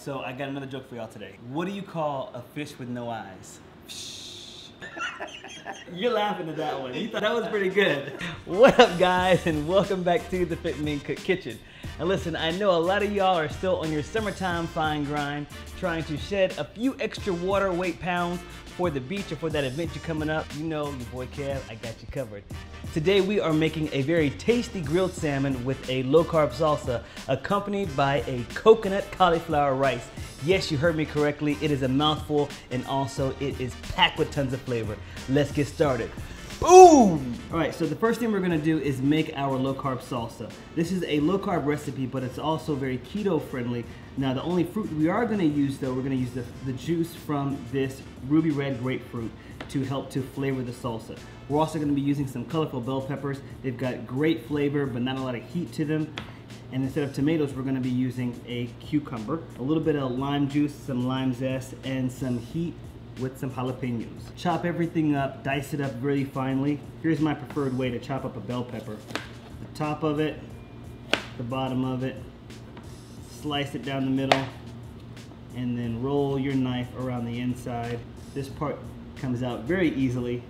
So I got another joke for y'all today. What do you call a fish with no eyes? You're laughing at that one. You thought that was pretty good. What up, guys, and welcome back to the FitMenCook kitchen. And listen, I know a lot of y'all are still on your summertime fine grind, trying to shed a few extra water weight pounds for the beach or for that event you're coming up. You know, your boy Kev, I got you covered. Today we are making a very tasty grilled salmon with a low-carb salsa accompanied by a coconut cauliflower rice. Yes, you heard me correctly. It is a mouthful and also it is packed with tons of flavor. Let's get started. Boom! All right, so the first thing we're gonna do is make our low-carb salsa. This is a low-carb recipe, but it's also very keto-friendly. Now, the only fruit we are gonna use, though, we're gonna use the juice from this ruby red grapefruit to help to flavor the salsa. We're also gonna be using some colorful bell peppers. They've got great flavor, but not a lot of heat to them. And instead of tomatoes, we're gonna be using a cucumber, a little bit of lime juice, some lime zest, and some heat with some jalapenos. Chop everything up, dice it up really finely. Here's my preferred way to chop up a bell pepper. The top of it, the bottom of it, slice it down the middle, and then roll your knife around the inside. This part comes out very easily.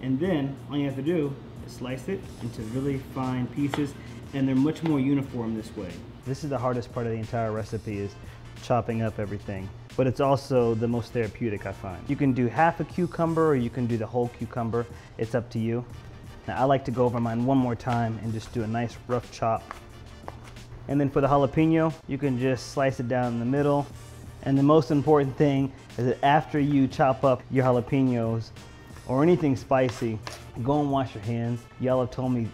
And then all you have to do is slice it into really fine pieces, and they're much more uniform this way. This is the hardest part of the entire recipe, is chopping up everything. But it's also the most therapeutic, I find. You can do half a cucumber or you can do the whole cucumber. It's up to you. Now I like to go over mine one more time and just do a nice rough chop. And then for the jalapeno, you can just slice it down in the middle. And the most important thing is that after you chop up your jalapenos or anything spicy, go and wash your hands. Y'all have told me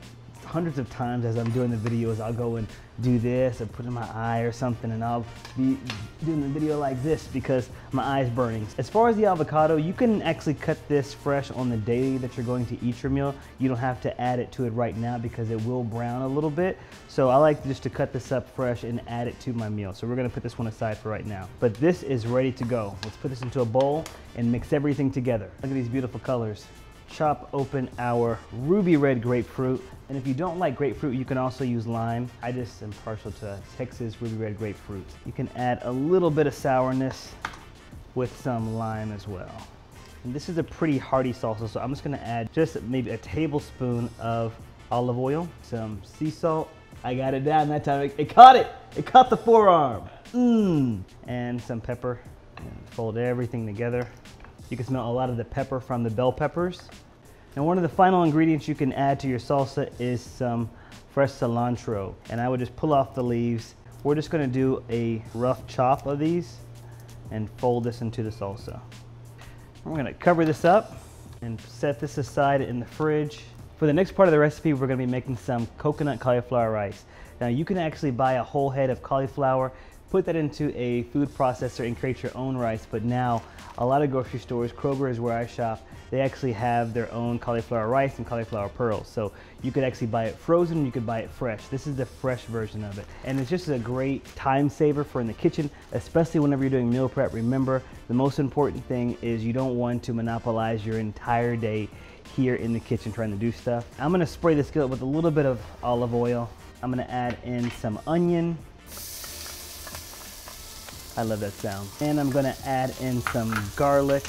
hundreds of times as I'm doing the videos, I'll go and do this or put in my eye or something, and I'll be doing the video like this because my eye's burning. As far as the avocado, you can actually cut this fresh on the day that you're going to eat your meal. You don't have to add it to it right now because it will brown a little bit. So I like just to cut this up fresh and add it to my meal. So we're gonna put this one aside for right now. But this is ready to go. Let's put this into a bowl and mix everything together. Look at these beautiful colors. Chop open our ruby red grapefruit. And if you don't like grapefruit, you can also use lime. I just am partial to Texas ruby red grapefruit. You can add a little bit of sourness with some lime as well. And this is a pretty hearty salsa, so I'm just gonna add just maybe a tablespoon of olive oil, some sea salt. I got it down that time. It caught it. It caught the forearm. And some pepper. And fold everything together. You can smell a lot of the pepper from the bell peppers. And one of the final ingredients you can add to your salsa is some fresh cilantro. And I would just pull off the leaves. We're just gonna do a rough chop of these and fold this into the salsa. We're gonna cover this up and set this aside in the fridge. For the next part of the recipe, we're gonna be making some coconut cauliflower rice. Now you can actually buy a whole head of cauliflower, put that into a food processor and create your own rice, but now a lot of grocery stores, Kroger is where I shop, they actually have their own cauliflower rice and cauliflower pearls. So you could actually buy it frozen, you could buy it fresh. This is the fresh version of it. And it's just a great time saver for in the kitchen, especially whenever you're doing meal prep. Remember, the most important thing is you don't want to monopolize your entire day here in the kitchen trying to do stuff. I'm gonna spray the skillet with a little bit of olive oil. I'm gonna add in some onion. I love that sound. And I'm gonna add in some garlic,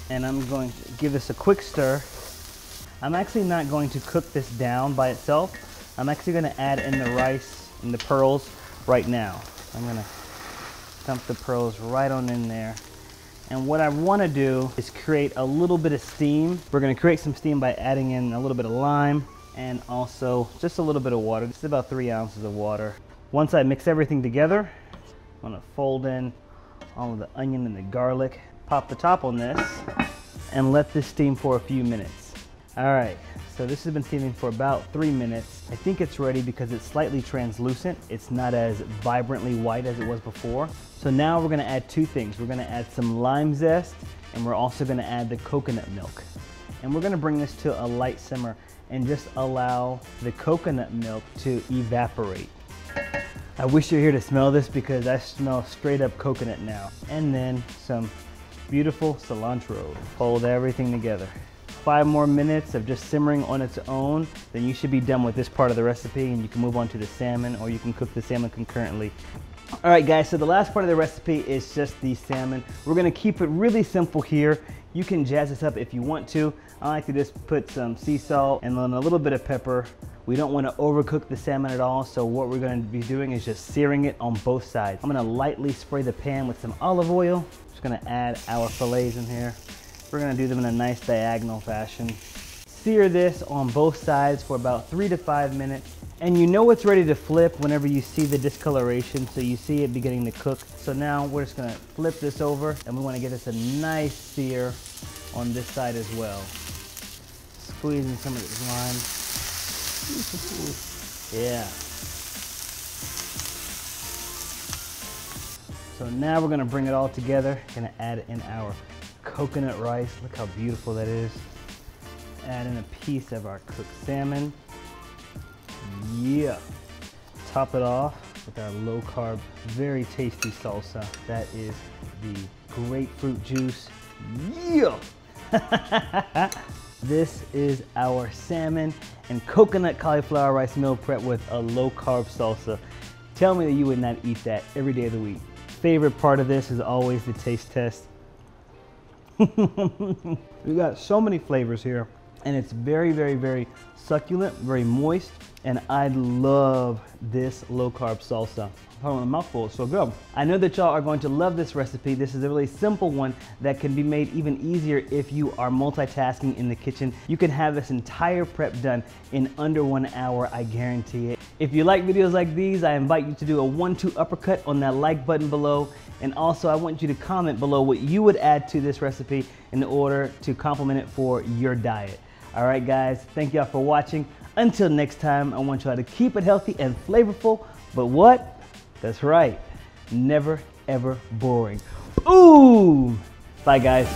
and I'm going to give this a quick stir. I'm actually not going to cook this down by itself. I'm actually gonna add in the rice and the pearls right now. I'm gonna dump the pearls right on in there. And what I wanna do is create a little bit of steam. We're gonna create some steam by adding in a little bit of lime and also just a little bit of water. This is about 3 ounces of water. Once I mix everything together, I'm gonna fold in all of the onion and the garlic, pop the top on this, and let this steam for a few minutes. All right, so this has been steaming for about 3 minutes. I think it's ready because it's slightly translucent. It's not as vibrantly white as it was before. So now we're gonna add two things. We're gonna add some lime zest, and we're also gonna add the coconut milk. And we're gonna bring this to a light simmer and just allow the coconut milk to evaporate. I wish you were here to smell this because I smell straight up coconut now. And then some beautiful cilantro. Fold everything together. 5 more minutes of just simmering on its own, then you should be done with this part of the recipe and you can move on to the salmon, or you can cook the salmon concurrently. All right, guys, so the last part of the recipe is just the salmon. We're gonna keep it really simple here. You can jazz this up if you want to. I like to just put some sea salt and then a little bit of pepper. We don't want to overcook the salmon at all, so what we're going to be doing is just searing it on both sides. I'm going to lightly spray the pan with some olive oil. Just going to add our fillets in here. We're going to do them in a nice diagonal fashion. Sear this on both sides for about 3 to 5 minutes. And you know it's ready to flip whenever you see the discoloration, so you see it beginning to cook. So now we're just going to flip this over, and we want to get this a nice sear on this side as well. Squeezing some of this lime. Yeah. So now we're gonna bring it all together. Gonna add in our coconut rice. Look how beautiful that is. Add in a piece of our cooked salmon. Yeah. Top it off with our low carb, very tasty salsa. That is the grapefruit juice. Yeah. This is our salmon and coconut cauliflower rice meal prep with a low carb salsa. Tell me that you would not eat that every day of the week. Favorite part of this is always the taste test. We got so many flavors here, and it's very, very, very succulent, very moist, and I love this low carb salsa. Oh, a mouthful, it's so good. I know that y'all are going to love this recipe. This is a really simple one that can be made even easier if you are multitasking in the kitchen. You can have this entire prep done in under 1 hour, I guarantee it. If you like videos like these, I invite you to do a 1-2 uppercut on that like button below. And also I want you to comment below what you would add to this recipe in order to complement it for your diet. All right, guys, thank y'all for watching. Until next time, I want y'all to keep it healthy and flavorful, but what? That's right, never ever boring. Boom! Bye, guys.